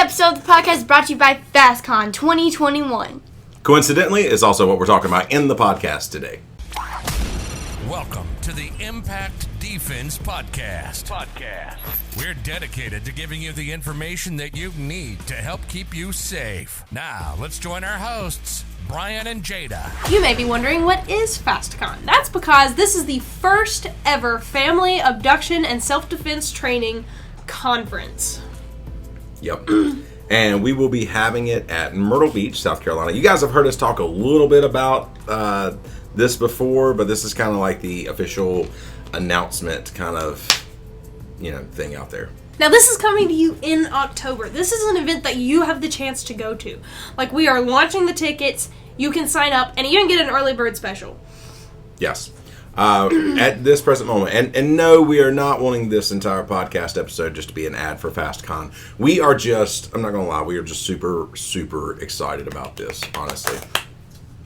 episode of the podcast is brought to you by FastCon 2021. Coincidentally, it's also what we're talking about in the podcast today. Welcome to the Impact Defense Podcast. We're dedicated to giving you the information that you need to help keep you safe. Now, let's join our hosts, Brian and Jada. You may be wondering, what is FastCon? That's because this is the first ever family abduction and self-defense training conference. Yep. And we will be having it at Myrtle Beach, South Carolina. You guys have heard us talk a little bit about this before, but this is kind of like the official announcement kind of, thing out there. Now, this is coming to you in October. This is an event that you have the chance to go to. Like, we are launching the tickets. You can sign up and even get an early bird special. Yes. At this present moment, and no, we are not wanting this entire podcast episode just to be an ad for FastCon. We are just, I'm not going to lie, we are just super, super excited about this, honestly.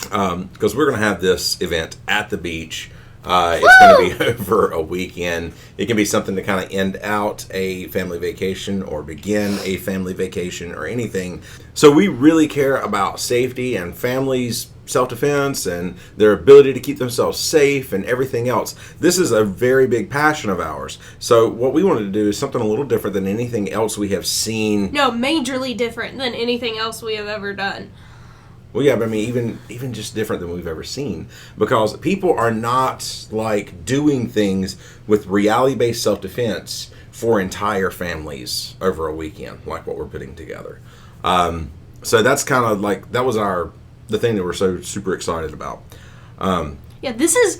Because we're going to have this event at the beach. It's going to be over a weekend. It can be something to kind of end out a family vacation or begin a family vacation or anything. So we really care about safety and families' self-defense and their ability to keep themselves safe and everything else. This is a very big passion of ours. So what we wanted to do is something a little different than anything else we have seen. No, majorly different than anything else we have ever done. Well, yeah, but I mean, even just different than we've ever seen. Because people are not, doing things with reality-based self-defense for entire families over a weekend, like what we're putting together. So that's kind of that was the thing that we're so super excited about. Yeah, this is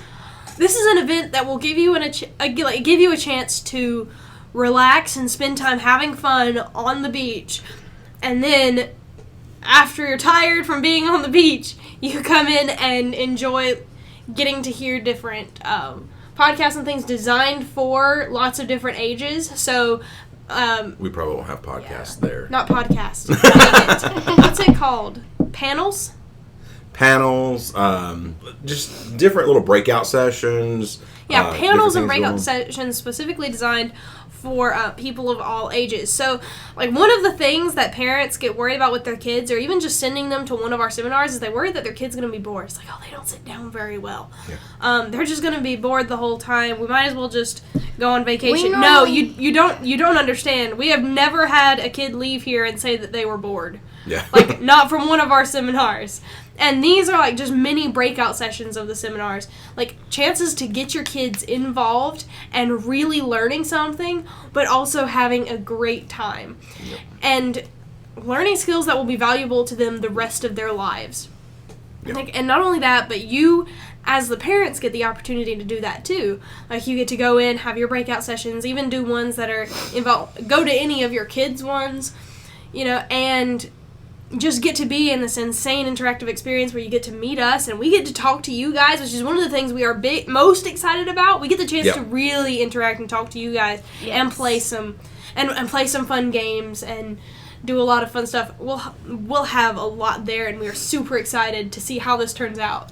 an event that will give you give you a chance to relax and spend time having fun on the beach, and then after you're tired from being on the beach, you come in and enjoy getting to hear different podcasts and things designed for lots of different ages. So we probably won't have podcasts there. Not podcasts. What's it called? Panels, just different little breakout sessions. Yeah, panels and breakout sessions specifically designed for people of all ages. So, one of the things that parents get worried about with their kids, or even just sending them to one of our seminars, is they worry that their kid's going to be bored. It's they don't sit down very well. Yeah. They're just going to be bored the whole time. We might as well just go on vacation. No, you don't understand. We have never had a kid leave here and say that they were bored. Yeah. Not from one of our seminars. And these are just mini breakout sessions of the seminars. Chances to get your kids involved and really learning something, but also having a great time. Yep. And learning skills that will be valuable to them the rest of their lives. Yep. And not only that, but you, as the parents, get the opportunity to do that too. You get to go in, have your breakout sessions, even do ones that are involved. Go to any of your kids' ones, and just get to be in this insane interactive experience where you get to meet us and we get to talk to you guys, which is one of the things we are most excited about. We get the chance to really interact and talk to you guys and play some fun games and do a lot of fun stuff. We'll have a lot there, and we are super excited to see how this turns out.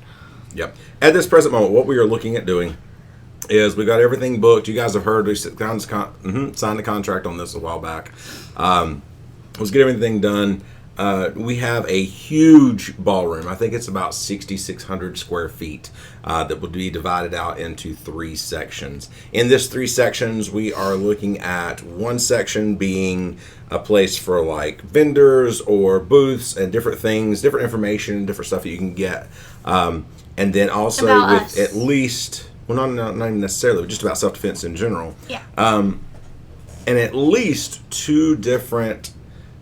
Yep. At this present moment, what we are looking at doing is we got everything booked. You guys have heard we signed the contract on this a while back. Let's get everything done. We have a huge ballroom. I think it's about 6,600 square feet that will be divided out into 3 sections. In this 3 sections, we are looking at one section being a place for vendors or booths and different things, different information, different stuff that you can get. And then also about with us. at least, well, not even necessarily, but just about self-defense in general. Yeah. And at least 2 different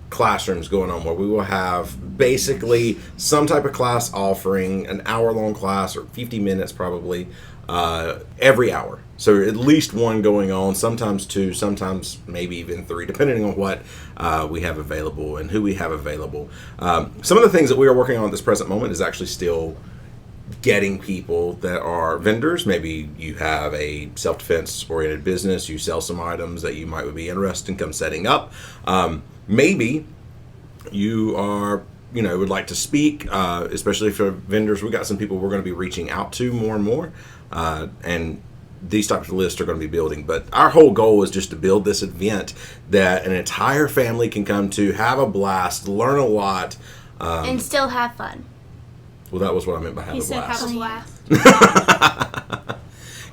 classrooms going on where we will have basically some type of class offering, an hour-long class or 50 minutes probably every hour. So at least one going on, sometimes 2, sometimes maybe even 3, depending on what we have available and who we have available. Some of the things that we are working on at this present moment is actually still getting people that are vendors. Maybe you have a self-defense oriented business, you sell some items that you might be interested in come setting up. Maybe you are, would like to speak, especially for vendors. We got some people we're going to be reaching out to more and more, and these types of lists are going to be building. But our whole goal is just to build this event that an entire family can come to, have a blast, learn a lot. And still have fun. Well, that was what I meant by have He a said blast. have a blast.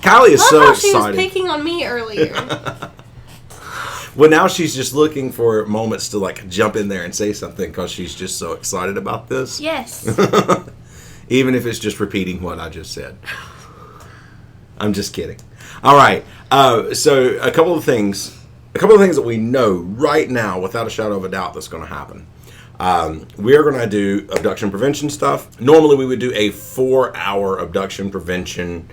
Kylie is so She excited. was picking on me earlier. Well, now she's just looking for moments to like jump in there and say something because she's just so excited about this. Yes. Even if it's just repeating what I just said. I'm just kidding. All right. So a couple of things that we know right now, without a shadow of a doubt, that's going to happen. We're going to do abduction prevention stuff. Normally, we would do a 4-hour abduction prevention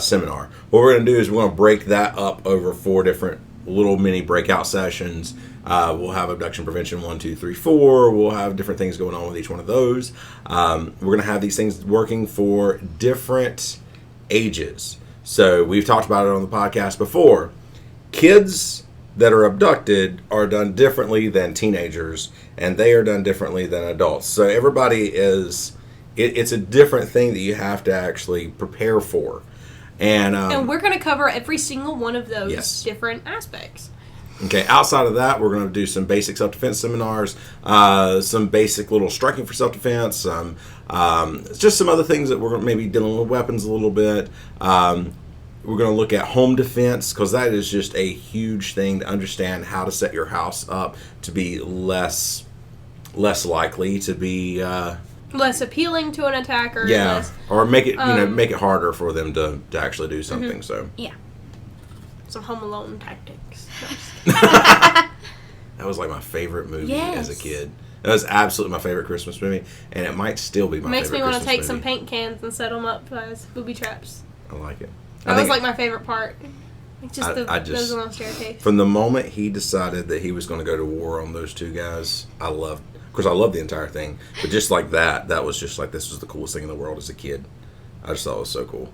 seminar. What we're going to do is we're going to break that up over 4 different little mini breakout sessions. We'll have abduction prevention 1, 2, 3, 4. We'll have different things going on with each one of those. We're going to have these things working for different ages. So we've talked about it on the podcast before. Kids that are abducted are done differently than teenagers, and they are done differently than adults. So everybody is, it's a different thing that you have to actually prepare for. And we're going to cover every single one of those Yes. different aspects. Okay, outside of that, we're going to do some basic self-defense seminars, some basic little striking for self-defense, just some other things that we're going to maybe dealing with weapons a little bit. We're going to look at home defense because that is just a huge thing to understand how to set your house up to be less likely to be Less appealing to an attacker. yeah, Less, or make it make it harder for them to actually do something. So Yeah. some Home Alone tactics. that was like my favorite movie Yes. as a kid. That was absolutely my favorite Christmas movie, and it might still be my Makes me favorite want to Christmas take some movie. paint cans and set them up as booby traps. I like it. That was like my favorite part. It's just I just- those little staircase. From the moment he decided that he was going to go to war on those 2 guys, I loved the entire thing. But just like that was just like, this was the coolest thing in the world as a kid. I just thought it was so cool.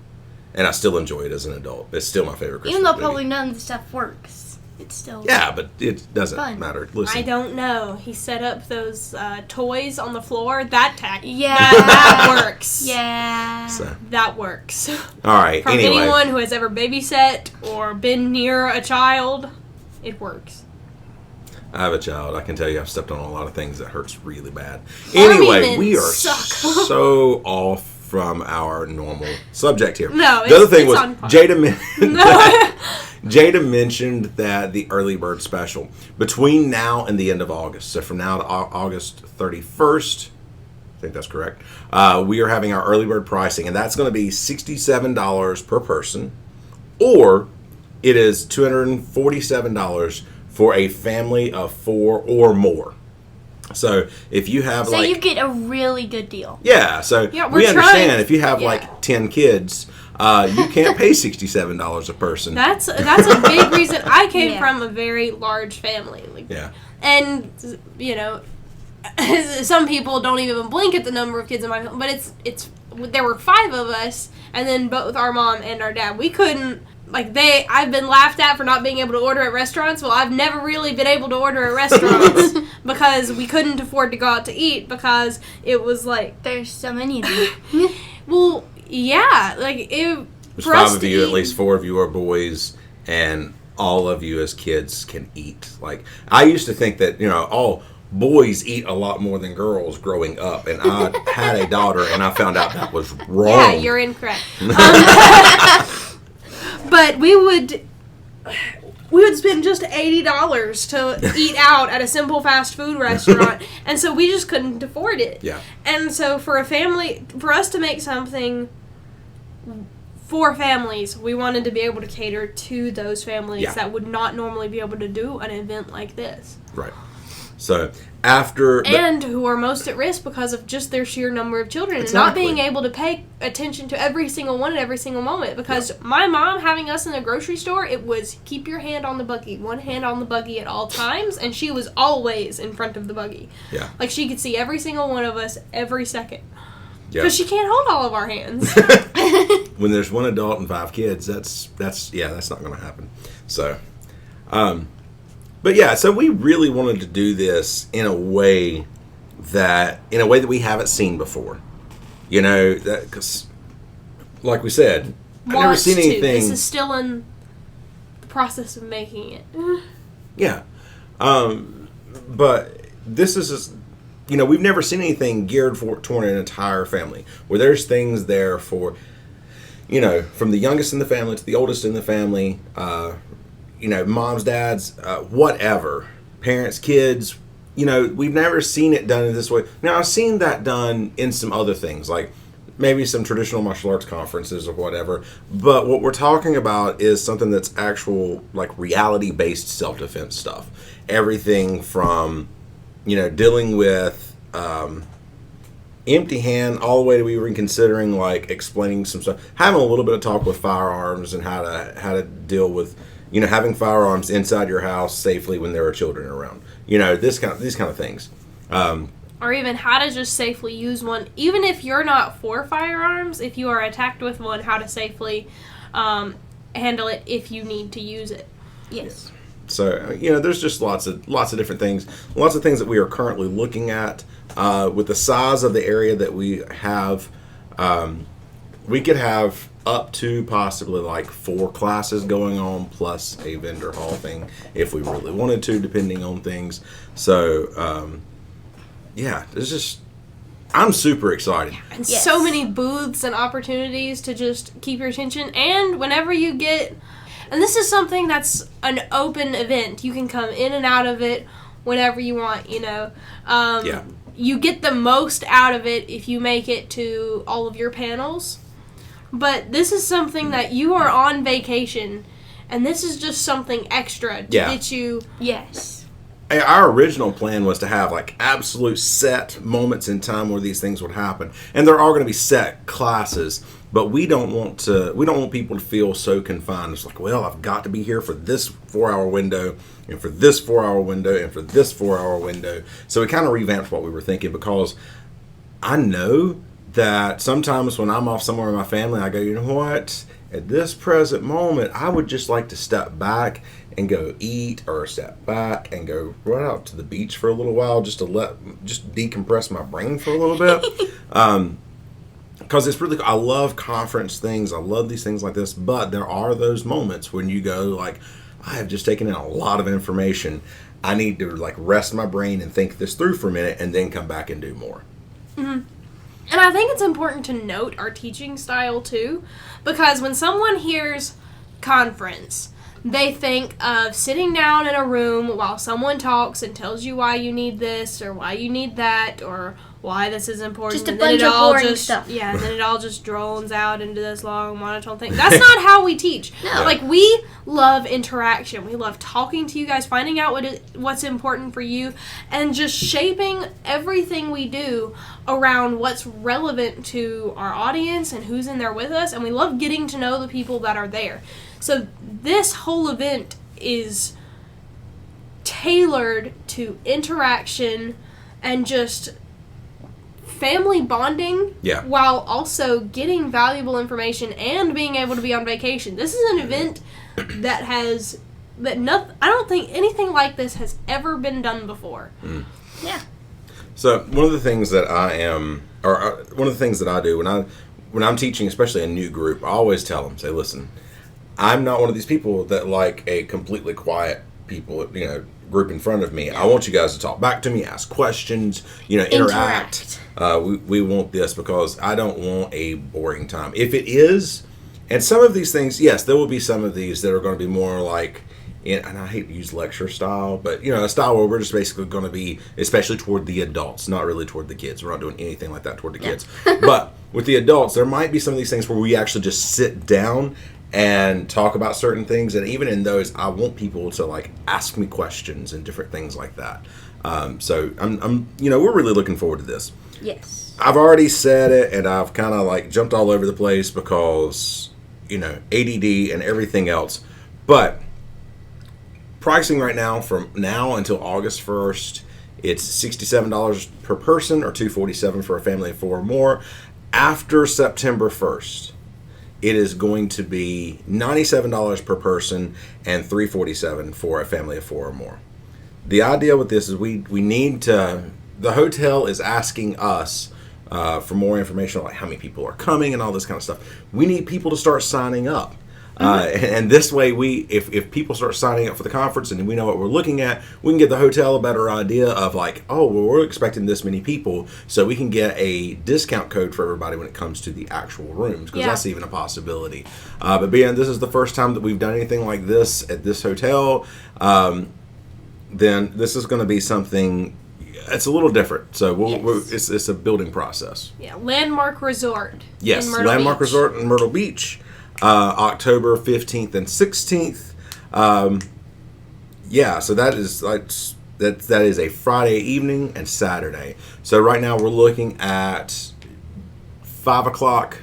And I still enjoy it as an adult. It's still my favorite Christmas Even though movie. probably none of the stuff works, it's still Yeah, but it doesn't Fun. matter. Listen. I don't know. He set up those toys on the floor. That Yeah. that works. Yeah. So, That works. all right. From Anyway, anyone who has ever babysat or been near a child, it works. I have a child. I can tell you I've stepped on a lot of things that hurts really bad. Army Anyway, men we are suck. so off from our normal subject here. No, the other thing it's was on par. Jada mentioned that the early bird special between now and the end of August. So from now to August 31st, I think that's correct. We are having our early bird pricing, and that's going to be $67 per person, or it is $247 for a family of 4 or more. So if you have So you get a really good deal. so Yeah, we we're understand trying- if you have yeah. like 10 kids, you can't pay $67 a person. That's a big reason. I came Yeah. from a very large family. Like, Yeah. And, you know, some people don't even blink at the number of kids in my family, but it's there were 5 of us, and then both our mom and our dad. We couldn't, I've been laughed at for not being able to order at restaurants. Well, I've never really been able to order at restaurants because we couldn't afford to go out to eat because it was like, There's so many of them. well, yeah, There's for us 5 of to you, at eat- least 4 of you are boys, and all of you as kids can eat. Like, I used to think that, all boys eat a lot more than girls growing up, and I had a daughter, and I found out that was wrong. Yeah, you're incorrect. But we would spend just $80 to eat out at a simple fast food restaurant, and so we just couldn't afford it. Yeah. And so for us to make something for families, we wanted to be able to cater to those families Yeah. that would not normally be able to do an event like this. Right. So, after... And who are most at risk because of just their sheer number of children and not being able to pay attention to every single one at every single moment. Because my mom having us in the grocery store, it was keep your hand on the buggy, one hand on the buggy at all times, and she was always in front of the buggy. Yeah. Like she could see every single one of us every second. Yeah. Because she can't hold all of our hands. When there's 1 adult and 5 kids, that's not going to happen. So, but yeah, so we really wanted to do this in a way that we haven't seen before. Because, like we said, never seen anything. This is still in the process of making it. Yeah. But this is just, we've never seen anything geared toward an entire family, where there's things there for, from the youngest in the family to the oldest in the family, moms, dads, whatever, parents, kids. We've never seen it done in this way. Now, I've seen that done in some other things, like maybe some traditional martial arts conferences or whatever. But what we're talking about is something that's actual, like, reality-based self-defense stuff. Everything from, dealing with empty hand all the way to even considering, like, explaining some stuff. Having a little bit of talk with firearms and how to deal with, having firearms inside your house safely when there are children around. These kind of things. Or even how to just safely use one. Even if you're not for firearms, if you are attacked with one, how to safely handle it if you need to use it. Yes. So, there's just lots of different things. Lots of things that we are currently looking at. With the size of the area that we have, we could have up to possibly like 4 classes going on, plus a vendor hall thing if we really wanted to, depending on things. So, I'm super excited. And Yes. so many booths and opportunities to just keep your attention. And whenever you get... And this is something that's an open event. You can come in and out of it whenever you want, You get the most out of it if you make it to all of your panels. But this is something that you are on vacation, and this is just something extra to get you... Yes. Our original plan was to have like absolute set moments in time where these things would happen, and there are going to be set classes. But we don't want people to feel so confined. It's like, well, I've got to be here for this 4-hour window, and for this 4-hour window, and for this 4-hour window. So we kind of revamped what we were thinking, because I know that sometimes when I'm off somewhere with my family, I go, you know what? At this present moment, I would just like to step back and go eat, or step back and go right out to the beach for a little while, just decompress my brain for a little bit. Because it's really, I love conference things. I love these things like this. But there are those moments when you go like, I have just taken in a lot of information. I need to like rest my brain and think this through for a minute, and then come back and do more. Mm-hmm. And I think it's important to note our teaching style too, because when someone hears conference, they think of sitting down in a room while someone talks and tells you why you need this or why you need that or why this is important. Just a bunch of boring stuff. Yeah, and then it all just drones out into this long monotone thing. That's not how we teach. No. Like, we love interaction. We love talking to you guys, finding out what's important for you, and just shaping everything we do around what's relevant to our audience and who's in there with us, and we love getting to know the people that are there. So this whole event is tailored to interaction and just family bonding, while also getting valuable information and being able to be on vacation. This is an event I don't think anything like this has ever been done before. Mm. Yeah. So one of the things that one of the things that I do when I'm teaching, especially a new group, I always tell them, say, listen, I'm not one of these people that like a completely quiet group in front of me. I want you guys to talk back to me, ask questions, interact. We want this, because I don't want a boring time. If it is, and some of these things, yes, there will be some of these that are going to be more like, and I hate to use lecture style, but a style where we're just basically going to be, especially toward the adults, not really toward the kids. We're not doing anything like that toward the kids. But with the adults, there might be some of these things where we actually just sit down and talk about certain things, and even in those, I want people to like ask me questions and different things like that. So I'm we're really looking forward to this. Yes. I've already said it, and I've kind of like jumped all over the place because ADD and everything else. But pricing right now, from now until August 1st, it's $67 per person, or $247 for a family of 4 or more. After September 1st, it is going to be $97 per person and $347 for a family of 4 or more. The idea with this is we need to... The hotel is asking us for more information on like how many people are coming and all this kind of stuff. We need people to start signing up. And this way, if people start signing up for the conference and we know what we're looking at, we can give the hotel a better idea of like, oh, well, we're expecting this many people, so we can get a discount code for everybody when it comes to the actual rooms, because that's even a possibility. But being this is the first time that we've done anything like this at this hotel, then this is going to be something. It's a little different, so it's a building process. Yeah, Landmark Resort. Yes, in Myrtle Landmark Beach. Resort in Myrtle Beach. October 15th and 16th. So that is that is a Friday evening and Saturday. So right now we're looking at 5 o'clock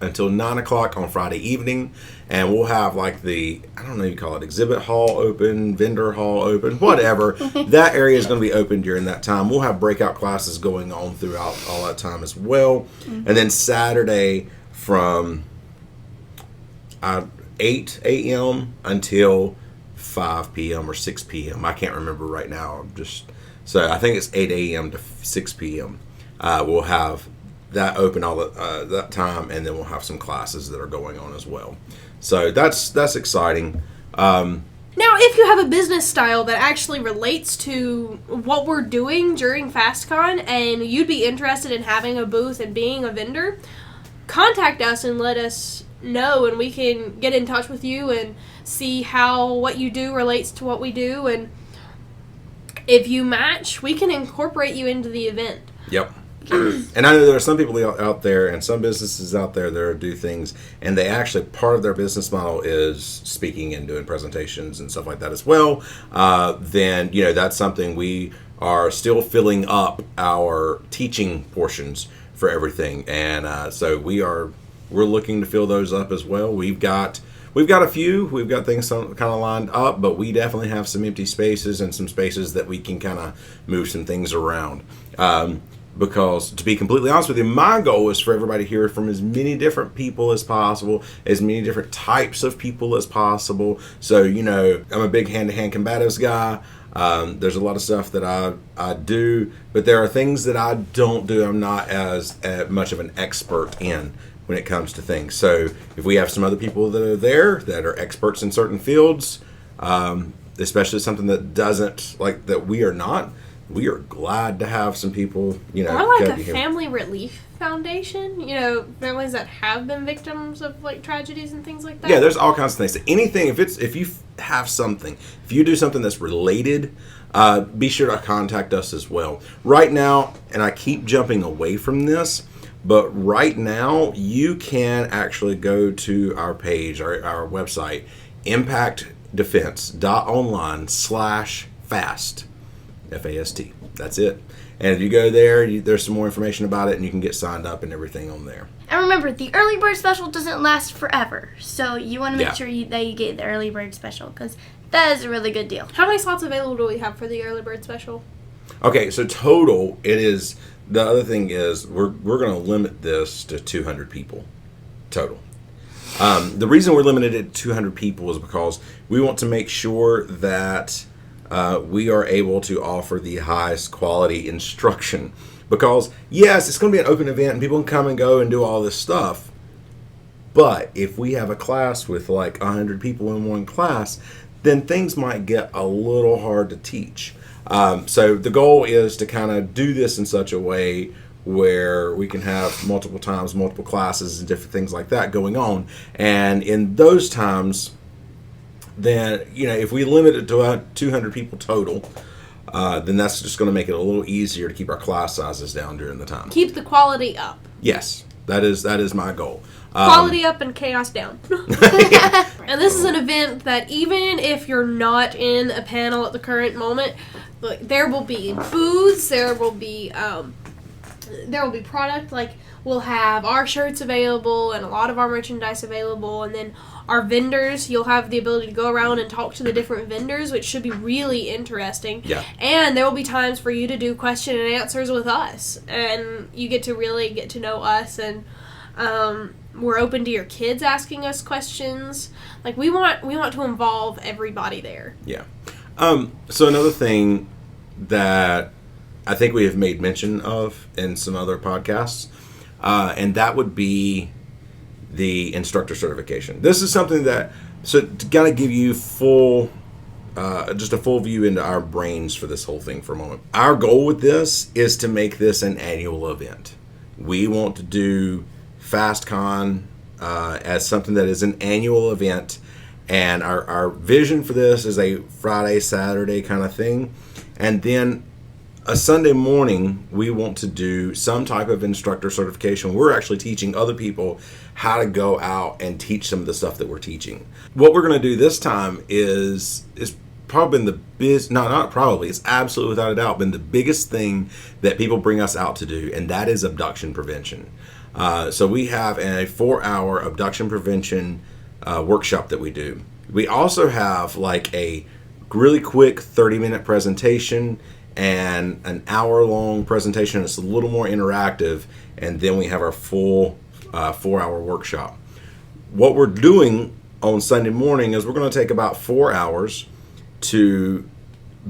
until 9 o'clock on Friday evening, and we'll have like the, I don't know if you call it, exhibit hall open, vendor hall open, whatever. That area is going to be open during that time. We'll have breakout classes going on throughout all that time as well. And then Saturday from 8 a.m. until 5 p.m. or 6 p.m. I can't remember right now. So I think it's 8 a.m. to 6 p.m. We'll have that open all that time, and then we'll have some classes that are going on as well. So that's exciting. Now, if you have a business style that actually relates to what we're doing during FastCon, and you'd be interested in having a booth and being a vendor, contact us and let us know, and we can get in touch with you and see how what you do relates to what we do, and if you match, we can incorporate you into the event. Yep. And I know there are some people out there and some businesses out there that do things, and they actually, part of their business model is speaking and doing presentations and stuff like that as well. Then, that's something we are still filling up our teaching portions for everything. And so we're looking to fill those up as well. We've got a few. We've got things kind of lined up, but we definitely have some empty spaces and some spaces that we can kind of move some things around. Because, to be completely honest with you, my goal is for everybody to hear from as many different people as possible, as many different types of people as possible. So, I'm a big hand-to-hand combatives guy. There's a lot of stuff that I do, but there are things that I don't do. I'm not as much of an expert in when it comes to things. So if we have some other people that are there that are experts in certain fields, especially something that that we are not, we are glad to have some people, or like a family relief foundation, families that have been victims of like tragedies and things like that. Yeah, there's all kinds of things. Anything, if you have something, if you do something that's related, be sure to contact us as well. Right now, and I keep jumping away from this, but right now you can actually go to our page, our website, impactdefense.online/fast. FAST. That's it. And if you go there, there's some more information about it, and you can get signed up and everything on there. And remember, the early bird special doesn't last forever, so you want to make sure that you get the early bird special, because that is a really good deal. How many slots available do we have for the early bird special? Okay, so total, it is, the other thing is, we're going to limit this to 200 people total. The reason we're limited at 200 people is because we want to make sure that we are able to offer the highest quality instruction. Because, yes, it's going to be an open event and people can come and go and do all this stuff. But if we have a class with like 100 people in one class, then things might get a little hard to teach. So the goal is to kind of do this in such a way where we can have multiple classes and different things like that going on. And in those times, then, if we limit it to 200 people total, then that's just going to make it a little easier to keep our class sizes down during the time. Keep the quality up. Yes, that is my goal. Quality up and chaos down. And this is an event that even if you're not in a panel at the current moment, look, there will be booths, there will be product, like we'll have our shirts available and a lot of our merchandise available, and then our vendors, you'll have the ability to go around and talk to the different vendors, which should be really interesting. Yeah. And there will be times for you to do question and answers with us, and you get to really get to know us, and we're open to your kids asking us questions. Like we want to involve everybody there. Yeah. So another thing that I think we have made mention of in some other podcasts, and that would be the instructor certification. This is something that, so to kind of give you just a full view into our brains for this whole thing for a moment. Our goal with this is to make this an annual event. We want to do FastCon as something that is an annual event, and our vision for this is a Friday, Saturday kind of thing, and then a Sunday morning we want to do some type of instructor certification. We're actually teaching other people how to go out and teach some of the stuff that we're teaching. What we're going to do this time is probably been the biggest, not probably, it's absolutely without a doubt been the biggest thing that people bring us out to do, and that is abduction prevention. So we have a 4-hour abduction prevention workshop that we do. We also have like a really quick 30-minute presentation and an hour-long presentation. It's a little more interactive, and then we have our full 4-hour workshop. What we're doing on Sunday morning is we're going to take about 4 hours to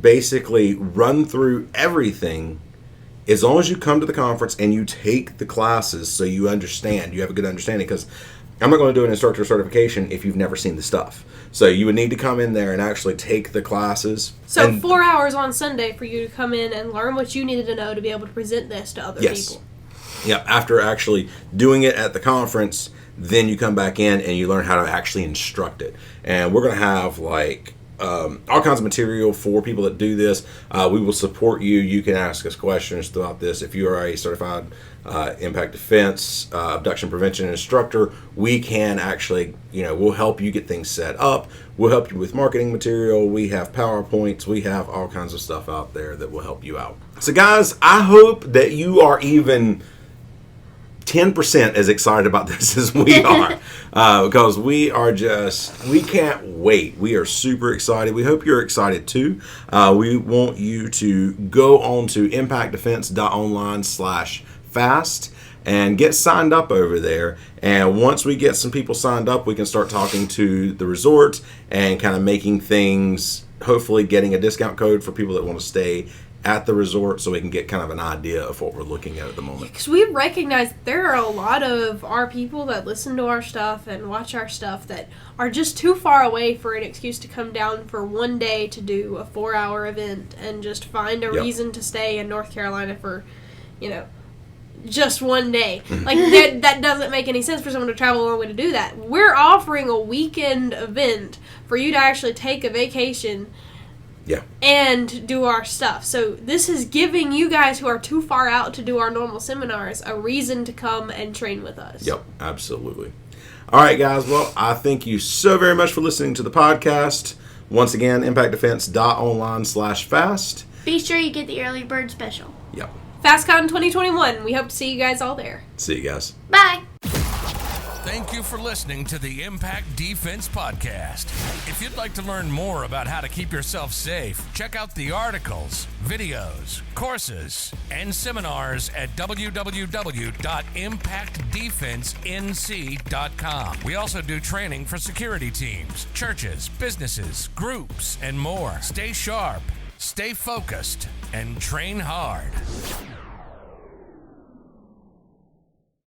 basically run through everything, as long as you come to the conference and you take the classes so you understand, you have a good understanding, because I'm not going to do an instructor certification if you've never seen the stuff. So you would need to come in there and actually take the classes. So 4 hours on Sunday for you to come in and learn what you needed to know to be able to present this to other people. Yeah, after actually doing it at the conference, then you come back in and you learn how to actually instruct it. And we're going to have like all kinds of material for people that do this. We will support you. You can ask us questions throughout this. If you are a certified impact defense abduction prevention instructor, we can actually, we'll help you get things set up. We'll help you with marketing material. We have PowerPoints. We have all kinds of stuff out there that will help you out. So guys, I hope that you are even 10% as excited about this as we are, because we can't wait. We are super excited. We hope you're excited too. We want you to go on to impactdefense.online/fast and get signed up over there. And once we get some people signed up, we can start talking to the resort and kind of making things, hopefully getting a discount code for people that want to stay at the resort, so we can get kind of an idea of what we're looking at the moment. Because we recognize there are a lot of our people that listen to our stuff and watch our stuff that are just too far away for an excuse to come down for one day to do a 4-hour event and just find a reason to stay in North Carolina for, just one day. Like, that doesn't make any sense for someone to travel a long way to do that. We're offering a weekend event for you to actually take a vacation and do our stuff. So this is giving you guys who are too far out to do our normal seminars a reason to come and train with us. Yep, absolutely. All right, guys. Well, I thank you so very much for listening to the podcast. Once again, impactdefense.online/fast. Be sure you get the early bird special. Yep. FastCon 2021. We hope to see you guys all there. See you guys. Bye. Thank you for listening to the Impact Defense Podcast. If you'd like to learn more about how to keep yourself safe, check out the articles, videos, courses, and seminars at www.impactdefensenc.com. We also do training for security teams, churches, businesses, groups, and more. Stay sharp, stay focused, and train hard.